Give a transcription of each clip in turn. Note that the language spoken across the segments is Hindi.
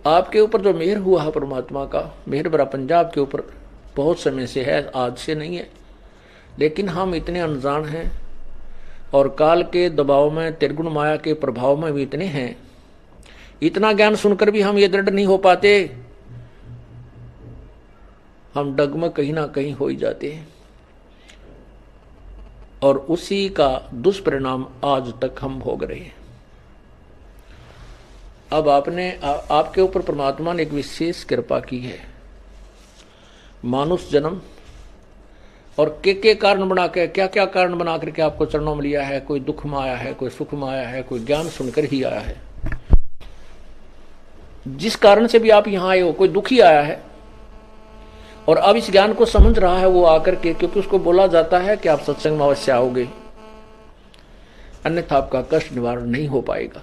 आपके ऊपर जो मेहर हुआ है परमात्मा का, मेहर भरा पंजाब के ऊपर बहुत समय से है, आज से नहीं है, लेकिन हम इतने अनजान हैं और काल के दबाव में, त्रिगुण माया के प्रभाव में भी इतने हैं, इतना ज्ञान सुनकर भी हम ये दृढ़ नहीं हो पाते, हम डगमग कहीं ना कहीं हो ही जाते हैं। और उसी का दुष्परिणाम आज तक हम भोग रहे हैं। अब आपके ऊपर परमात्मा ने एक विशेष कृपा की है, मानुष जन्म, और के कारण बना के, क्या क्या कारण बना करके आपको चरणों में लिया है। कोई दुख में आया है, कोई सुख में आया है, कोई ज्ञान सुनकर ही आया है। जिस कारण से भी आप यहां आए हो, कोई दुखी आया है और अब इस ज्ञान को समझ रहा है वो आकर के, क्योंकि उसको बोला जाता है कि आप सत्संग में अवश्य आओगे, अन्यथा आपका कष्ट निवारण नहीं हो पाएगा।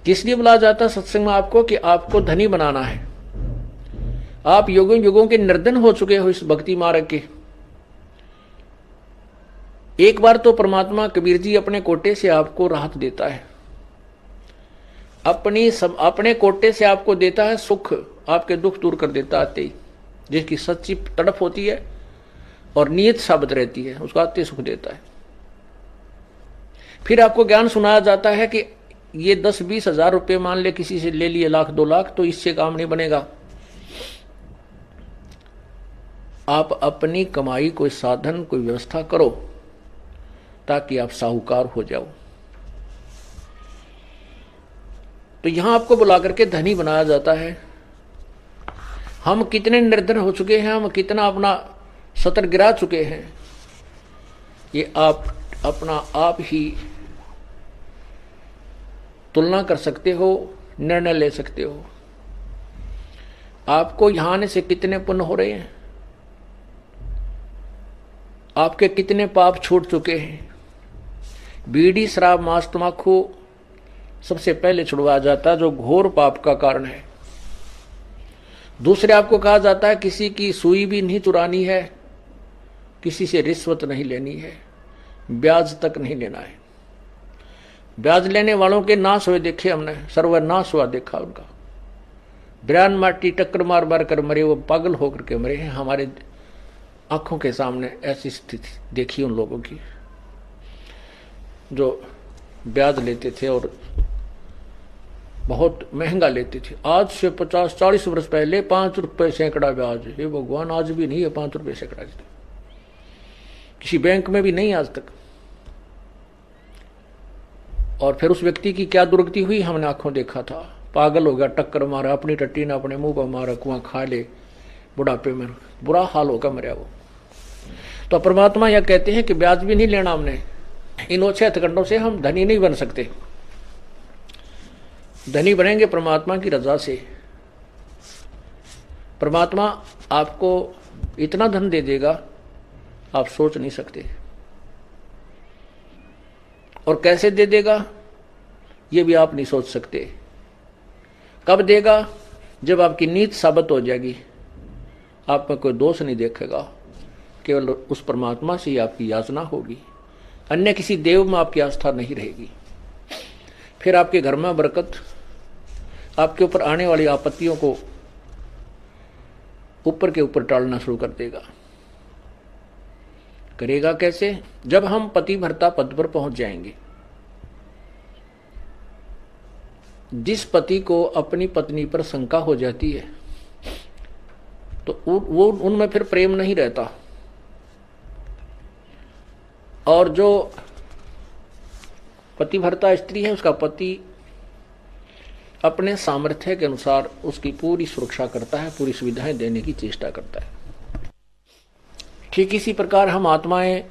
किस लिए बुलाया जाता है सत्संग में आपको? कि आपको धनी बनाना है। आप युगों युगों के निर्धन हो चुके हो इस भक्ति मार्ग के। एक बार तो परमात्मा कबीर जी अपने कोटे से आपको राहत देता है, अपने कोटे से आपको देता है सुख, आपके दुख दूर कर देता आते ही, जिसकी सच्ची तड़प होती है और नियत साबित रहती है, उसको आते सुख देता है। फिर आपको ज्ञान सुनाया जाता है कि ये 10-20 हजार रुपये मान ले किसी से ले लिए, 1,00,000-2 लाख, तो इससे काम नहीं बनेगा। आप अपनी कमाई कोई साधन, कोई व्यवस्था करो ताकि आप साहूकार हो जाओ। तो यहां आपको बुला करके धनी बनाया जाता है। हम कितने निर्धन हो चुके हैं, हम कितना अपना सतर गिरा चुके हैं, ये आप अपना आप ही तुलना कर सकते हो, निर्णय ले सकते हो। आपको यहां आने से कितने पुण्य हो रहे हैं, आपके कितने पाप छूट चुके हैं। बीड़ी, शराब, मांस, तंबाकू सबसे पहले छुड़वाया जाता है, जो घोर पाप का कारण है। दूसरे आपको कहा जाता है किसी की सुई भी नहीं चुरानी है, किसी से रिश्वत नहीं लेनी है, ब्याज तक नहीं लेना है। ब्याज लेने वालों के नाश हुए देखे हमने, सर्वनाश हुआ देखा उनका। ब्रान माटी टक्कर मार मार कर मरे, वो पागल होकर के मरे हैं। हमारे आंखों के सामने ऐसी स्थिति देखी उन लोगों की जो ब्याज लेते थे और बहुत महंगा लेते थे। आज से 50-40 वर्ष पहले 5 रुपए सैकड़ा ब्याज, ये भगवान आज भी नहीं है 5 रुपए सैकड़ा, किसी बैंक में भी नहीं आज तक। और फिर उस व्यक्ति की क्या दुर्गति हुई हमने आंखों देखा था। पागल हो गया, टक्कर मारा, अपनी टट्टी ने अपने मुंह पर मारा, कुआं खा ले, बुढ़ापे में बुरा हाल होगा मरा वो। तो परमात्मा यह कहते हैं कि ब्याज भी नहीं लेना हमने, इन ओछे हथकंडों से हम धनी नहीं बन सकते। धनी बनेंगे परमात्मा की रजा से। परमात्मा आपको इतना धन दे देगा आप सोच नहीं सकते, और कैसे दे देगा ये भी आप नहीं सोच सकते। कब देगा? जब आपकी नीत साबित हो जाएगी, आप में कोई दोष नहीं देखेगा, केवल उस परमात्मा से ही आपकी याचना होगी, अन्य किसी देव में आपकी आस्था नहीं रहेगी। फिर आपके घर में बरकत, आपके ऊपर आने वाली आपत्तियों को ऊपर के ऊपर टालना शुरू कर देगा। करेगा कैसे? जब हम पतिव्रता पद पर पहुंच जाएंगे। जिस पति को अपनी पत्नी पर शंका हो जाती है तो वो उनमें फिर प्रेम नहीं रहता, और जो पतिव्रता स्त्री है उसका पति अपने सामर्थ्य के अनुसार उसकी पूरी सुरक्षा करता है, पूरी सुविधाएं देने की चेष्टा करता है। ठीक इसी प्रकार हम आत्माएं,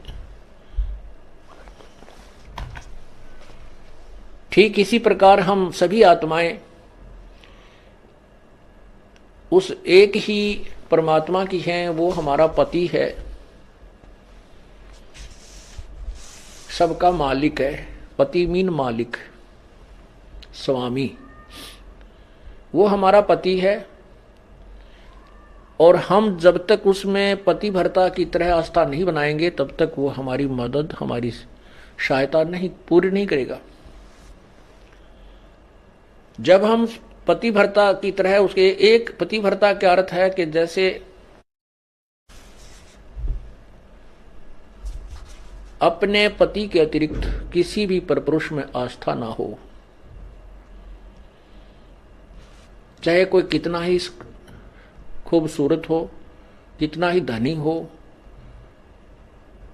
ठीक इसी प्रकार हम सभी आत्माएं उस एक ही परमात्मा की हैं, वो हमारा पति है, सबका मालिक है। पति मीन मालिक, स्वामी, वो हमारा पति है। और हम जब तक उसमें पतिव्रता की तरह आस्था नहीं बनाएंगे तब तक वो हमारी मदद, हमारी सहायता नहीं पूरी नहीं करेगा। जब हम पतिव्रता की तरह उसके एक पतिव्रता का अर्थ है कि जैसे अपने पति के अतिरिक्त किसी भी परपुरुष में आस्था ना हो, चाहे कोई कितना ही खूबसूरत हो, कितना ही धनी हो,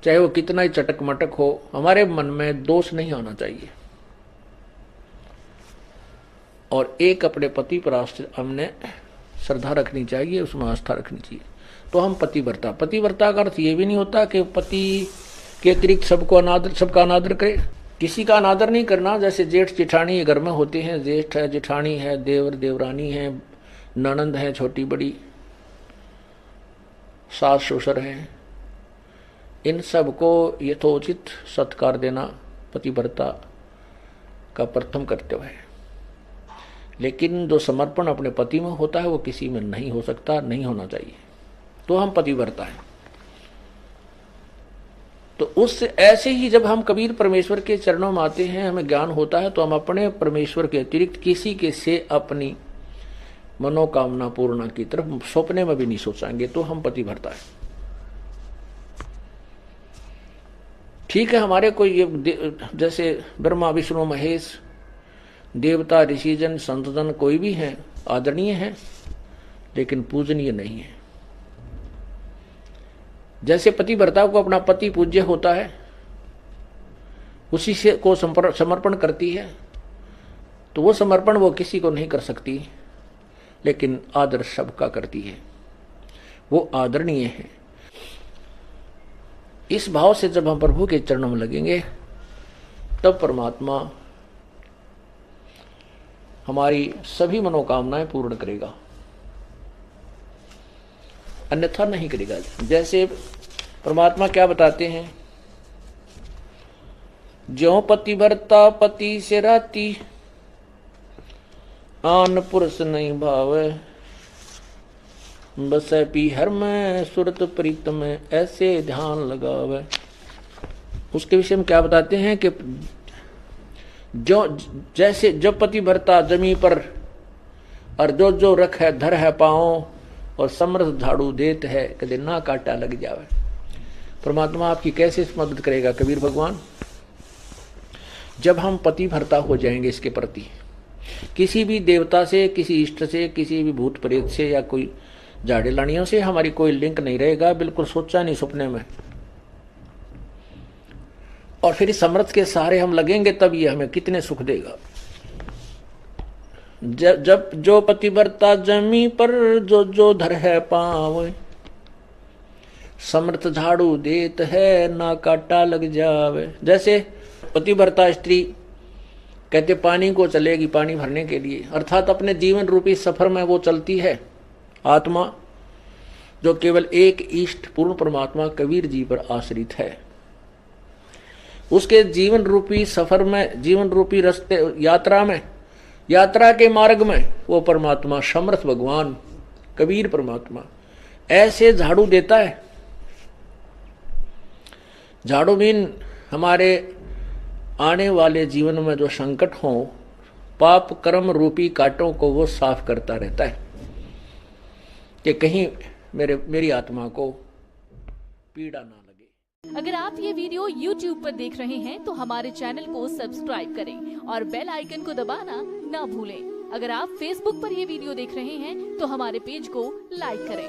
चाहे वो कितना ही चटक मटक हो, हमारे मन में दोष नहीं आना चाहिए। और एक अपने पति पर हमने श्रद्धा रखनी चाहिए, उसमें आस्था रखनी चाहिए, तो हम पतिव्रता। पतिव्रता का अर्थ ये भी नहीं होता कि पति के अतिरिक्त सबका अनादर करे, किसी का अनादर नहीं करना। जैसे जेठ जेठानी घर में होते हैं, जेठ है, जेठानी है, देवर देवरानी है, ननंद है छोटी बड़ी, सास ससुर है, इन सबको यथोचित सत्कार देना पतिव्रता का प्रथम कर्तव्य है। लेकिन जो समर्पण अपने पति में होता है वो किसी में नहीं हो सकता, नहीं होना चाहिए, तो हम पतिव्रता हैं। तो उस ऐसे ही जब हम कबीर परमेश्वर के चरणों में आते हैं, हमें ज्ञान होता है, तो हम अपने परमेश्वर के अतिरिक्त किसी के से अपनी मनोकामना पूर्ण की तरफ सपने में भी नहीं सोचेंगे, तो हम पतिव्रता है। ठीक है, हमारे कोई जैसे ब्रह्मा विष्णु महेश देवता ऋषिजन संतजन कोई भी हैं, आदरणीय हैं, लेकिन पूजनीय नहीं है। जैसे पतिव्रता को अपना पति पूज्य होता है, उसी से को समर्पण करती है, तो वो समर्पण वो किसी को नहीं कर सकती, लेकिन आदर सबका करती है, वो आदरणीय है। इस भाव से जब हम प्रभु के चरणों में लगेंगे, तब परमात्मा हमारी सभी मनोकामनाएं पूर्ण करेगा, अन्यथा नहीं करेगा। जैसे परमात्मा क्या बताते हैं, ज्यों पतिव्रता पति से राती, आन पुरुष नहीं भावे, बसे पी हर में सुरत प्रीत में, ऐसे ध्यान लगावे। उसके विषय में क्या बताते हैं कि जो जैसे जब पतिव्रता जमी पर और जो जो रख है धर है पाओ, और समर्थ झाड़ू देत है कदे ना काटा लग जावे। परमात्मा आपकी कैसे मदद करेगा कबीर भगवान? जब हम पतिव्रता हो जाएंगे इसके प्रति, किसी भी देवता से, किसी इष्ट से, किसी भी भूत प्रेत से या कोई झाड़े लानियों से हमारी कोई लिंक नहीं रहेगा, बिल्कुल सोचा नहीं सपने में। और फिर इस समर्थ के सहारे हम लगेंगे, तब ये हमें कितने सुख देगा। जब जो पतिव्रता जमी पर जो जो धर है पाँव, समर्थ झाड़ू देत है ना काटा लग जावे। जैसे पतिव्रता स्त्री कहते पानी को चलेगी पानी भरने के लिए, अर्थात अपने जीवन रूपी सफर में वो चलती है आत्मा, जो केवल एक इष्ट पूर्ण परमात्मा कबीर जी पर आश्रित है। उसके जीवन रूपी सफर में, जीवन रूपी रास्ते यात्रा में, यात्रा के मार्ग में वो परमात्मा समर्थ भगवान कबीर परमात्मा ऐसे झाड़ू देता है। झाड़ू मीन हमारे आने वाले जीवन में जो संकट हो, पाप कर्म रूपी कांटों को वो साफ करता रहता है कि कहीं मेरी आत्मा को पीड़ा ना लगे। अगर आप ये वीडियो YouTube पर देख रहे हैं तो हमारे चैनल को सब्सक्राइब करें और बेल आइकन को दबाना ना भूलें। अगर आप Facebook पर ये वीडियो देख रहे हैं तो हमारे पेज को लाइक करें।